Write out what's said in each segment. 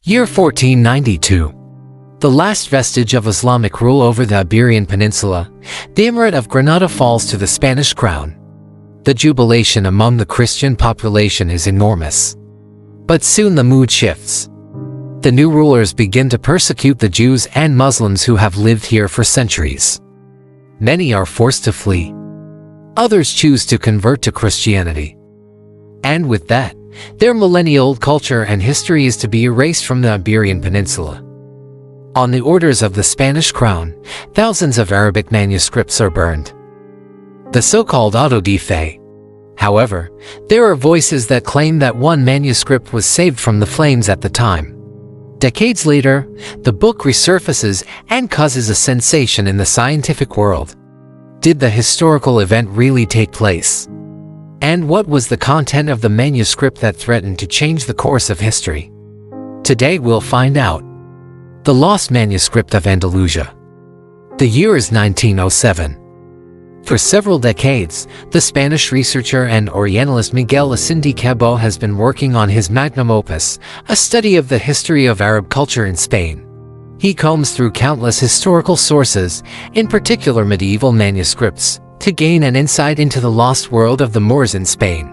Year 1492. The last vestige of Islamic rule over the Iberian Peninsula, the Emirate of Granada falls to the Spanish crown. The jubilation among the Christian population is enormous. But soon the mood shifts. The new rulers begin to persecute the Jews and Muslims who have lived here for centuries. Many are forced to flee. Others choose to convert to Christianity. And with that, their millennia-old culture and history is to be erased from the Iberian Peninsula. On the orders of the Spanish crown, thousands of Arabic manuscripts are burned. The so-called auto de fe. However, there are voices that claim that one manuscript was saved from the flames at the time. Decades later, the book resurfaces and causes a sensation in the scientific world. Did the historical event really take place? And what was the content of the manuscript that threatened to change the course of history? Today we'll find out. The Lost Manuscript of Andalusia. The year is 1907. For several decades, the Spanish researcher and Orientalist Miguel Asindi Cabot has been working on his magnum opus, a study of the history of Arab culture in Spain. He combs through countless historical sources, in particular medieval manuscripts, to gain an insight into the lost world of the Moors in Spain.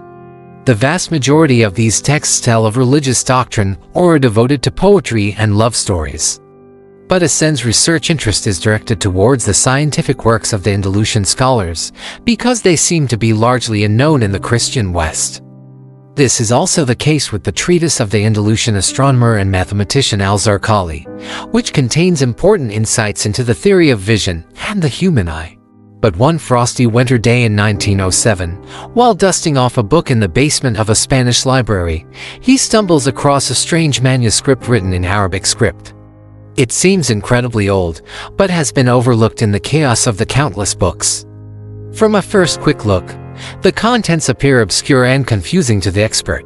The vast majority of these texts tell of religious doctrine or are devoted to poetry and love stories. But Asind's research interest is directed towards the scientific works of the Andalusian scholars, because they seem to be largely unknown in the Christian West. This is also the case with the treatise of the Andalusian astronomer and mathematician al-Zarqali, which contains important insights into the theory of vision and the human eye. But one frosty winter day in 1907, while dusting off a book in the basement of a Spanish library, he stumbles across a strange manuscript written in Arabic script. It seems incredibly old, but has been overlooked in the chaos of the countless books. From a first quick look, the contents appear obscure and confusing to the expert.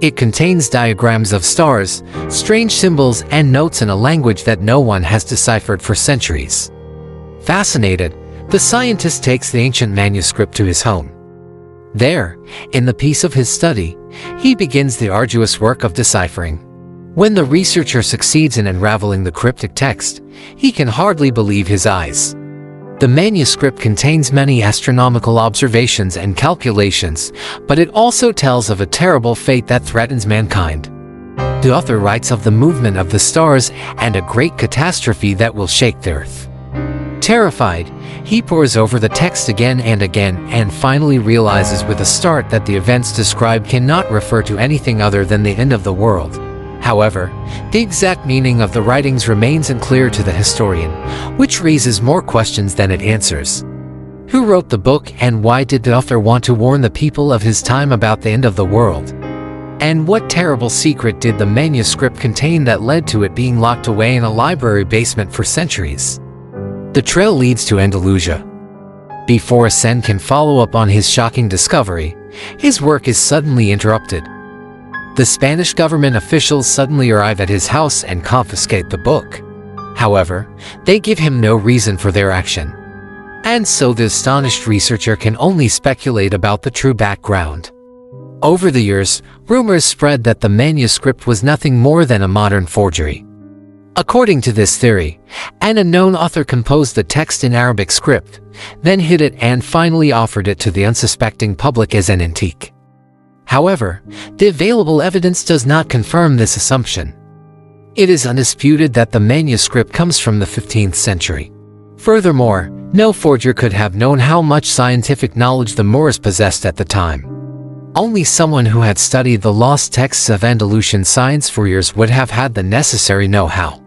It contains diagrams of stars, strange symbols, and notes in a language that no one has deciphered for centuries. Fascinated, the scientist takes the ancient manuscript to his home. There, in the peace of his study, he begins the arduous work of deciphering. When the researcher succeeds in unraveling the cryptic text, he can hardly believe his eyes. The manuscript contains many astronomical observations and calculations, but it also tells of a terrible fate that threatens mankind. The author writes of the movement of the stars and a great catastrophe that will shake the earth. Terrified, he pores over the text again and finally realizes with a start that the events described cannot refer to anything other than the end of the world. However, the exact meaning of the writings remains unclear to the historian, which raises more questions than it answers. Who wrote the book, and why did the author want to warn the people of his time about the end of the world? And what terrible secret did the manuscript contain that led to it being locked away in a library basement for centuries? The trail leads to Andalusia. Before Asend can follow up on his shocking discovery, his work is suddenly interrupted. The Spanish government officials suddenly arrive at his house and confiscate the book. However, they give him no reason for their action. And so the astonished researcher can only speculate about the true background. Over the years, rumors spread that the manuscript was nothing more than a modern forgery. According to this theory, an unknown author composed the text in Arabic script, then hid it and finally offered it to the unsuspecting public as an antique. However, the available evidence does not confirm this assumption. It is undisputed that the manuscript comes from the 15th century. Furthermore, no forger could have known how much scientific knowledge the Moors possessed at the time. Only someone who had studied the lost texts of Andalusian science for years would have had the necessary know-how.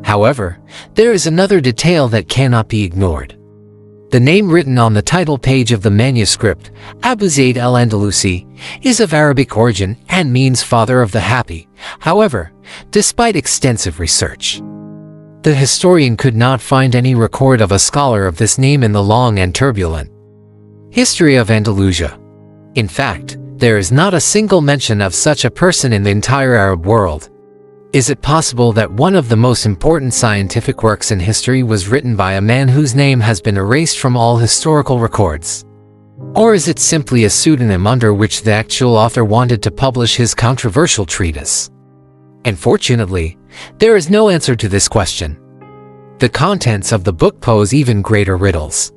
However, there is another detail that cannot be ignored. The name written on the title page of the manuscript, Abu Zayd al-Andalusi, is of Arabic origin and means father of the happy. However, despite extensive research, the historian could not find any record of a scholar of this name in the long and turbulent history of Andalusia. In fact, there is not a single mention of such a person in the entire Arab world. Is it possible that one of the most important scientific works in history was written by a man whose name has been erased from all historical records? Or is it simply a pseudonym under which the actual author wanted to publish his controversial treatise? Unfortunately, there is no answer to this question. The contents of the book pose even greater riddles.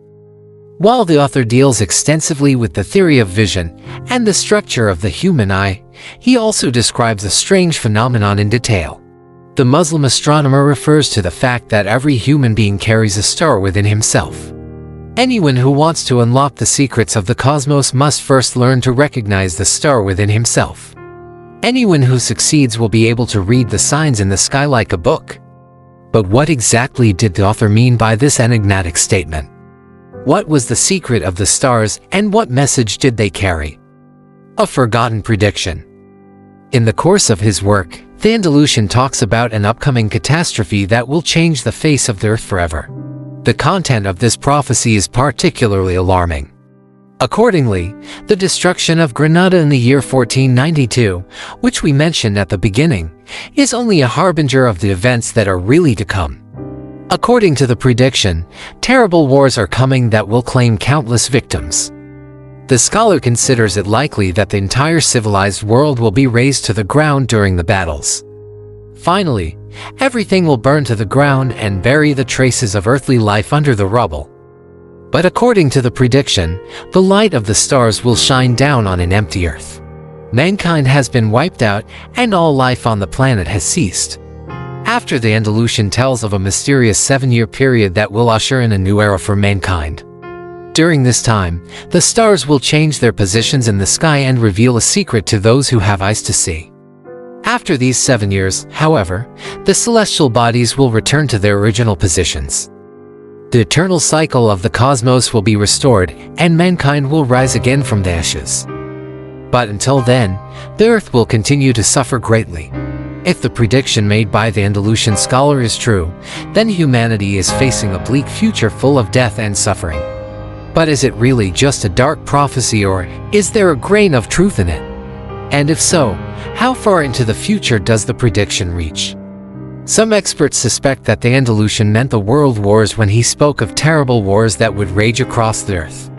While the author deals extensively with the theory of vision and the structure of the human eye, he also describes a strange phenomenon in detail. The Muslim astronomer refers to the fact that every human being carries a star within himself. Anyone who wants to unlock the secrets of the cosmos must first learn to recognize the star within himself. Anyone who succeeds will be able to read the signs in the sky like a book. But what exactly did the author mean by this enigmatic statement? What was the secret of the stars, and what message did they carry? A forgotten prediction. In the course of his work, the Andalusian talks about an upcoming catastrophe that will change the face of the earth forever. The content of this prophecy is particularly alarming. Accordingly, the destruction of Granada in the year 1492, which we mentioned at the beginning, is only a harbinger of the events that are really to come. According to the prediction, terrible wars are coming that will claim countless victims. The scholar considers it likely that the entire civilized world will be razed to the ground during the battles. Finally, everything will burn to the ground and bury the traces of earthly life under the rubble. But according to the prediction, the light of the stars will shine down on an empty earth. Mankind has been wiped out, and all life on the planet has ceased. After, the Andalusian tells of a mysterious 7-year period that will usher in a new era for mankind. During this time, the stars will change their positions in the sky and reveal a secret to those who have eyes to see. After these 7 years, however, the celestial bodies will return to their original positions. The eternal cycle of the cosmos will be restored, and mankind will rise again from the ashes. But until then, the earth will continue to suffer greatly. If the prediction made by the Andalusian scholar is true, then humanity is facing a bleak future full of death and suffering. But is it really just a dark prophecy, or is there a grain of truth in it? And if so, how far into the future does the prediction reach? Some experts suspect that the Andalusian meant the world wars when he spoke of terrible wars that would rage across the earth.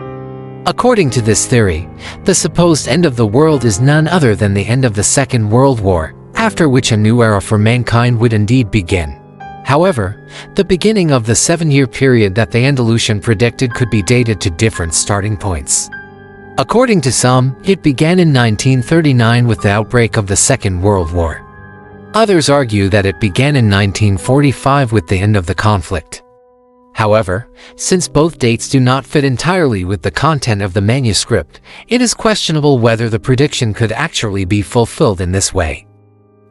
According to this theory, the supposed end of the world is none other than the end of the Second World War, after which a new era for mankind would indeed begin. However, the beginning of the 7-year period that the Andalusian predicted could be dated to different starting points. According to some, it began in 1939 with the outbreak of the Second World War. Others argue that it began in 1945 with the end of the conflict. However, since both dates do not fit entirely with the content of the manuscript, it is questionable whether the prediction could actually be fulfilled in this way.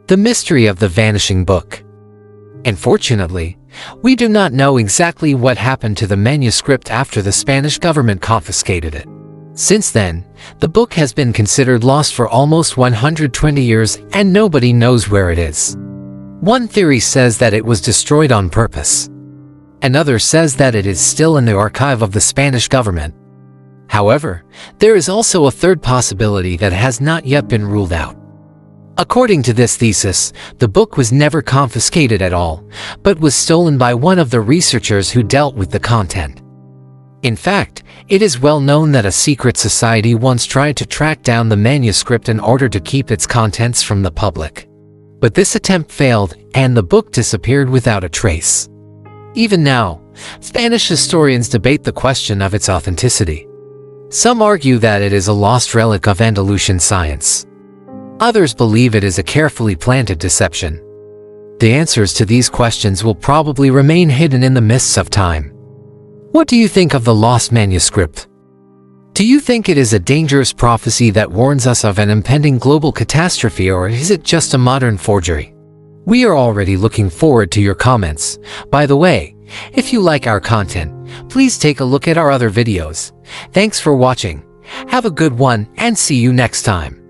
The mystery of the vanishing book. Unfortunately, we do not know exactly what happened to the manuscript after the Spanish government confiscated it. Since then, the book has been considered lost for almost 120 years, and nobody knows where it is. One theory says that it was destroyed on purpose. Another says that it is still in the archive of the Spanish government. However, there is also a third possibility that has not yet been ruled out. According to this thesis, the book was never confiscated at all, but was stolen by one of the researchers who dealt with the content. In fact, it is well known that a secret society once tried to track down the manuscript in order to keep its contents from the public. But this attempt failed, and the book disappeared without a trace. Even now, Spanish historians debate the question of its authenticity. Some argue that it is a lost relic of Andalusian science. Others believe it is a carefully planted deception. The answers to these questions will probably remain hidden in the mists of time. What do you think of the lost manuscript? Do you think it is a dangerous prophecy that warns us of an impending global catastrophe, or is it just a modern forgery? We are already looking forward to your comments. By the way, if you like our content, please take a look at our other videos. Thanks for watching. Have a good one, and see you next time.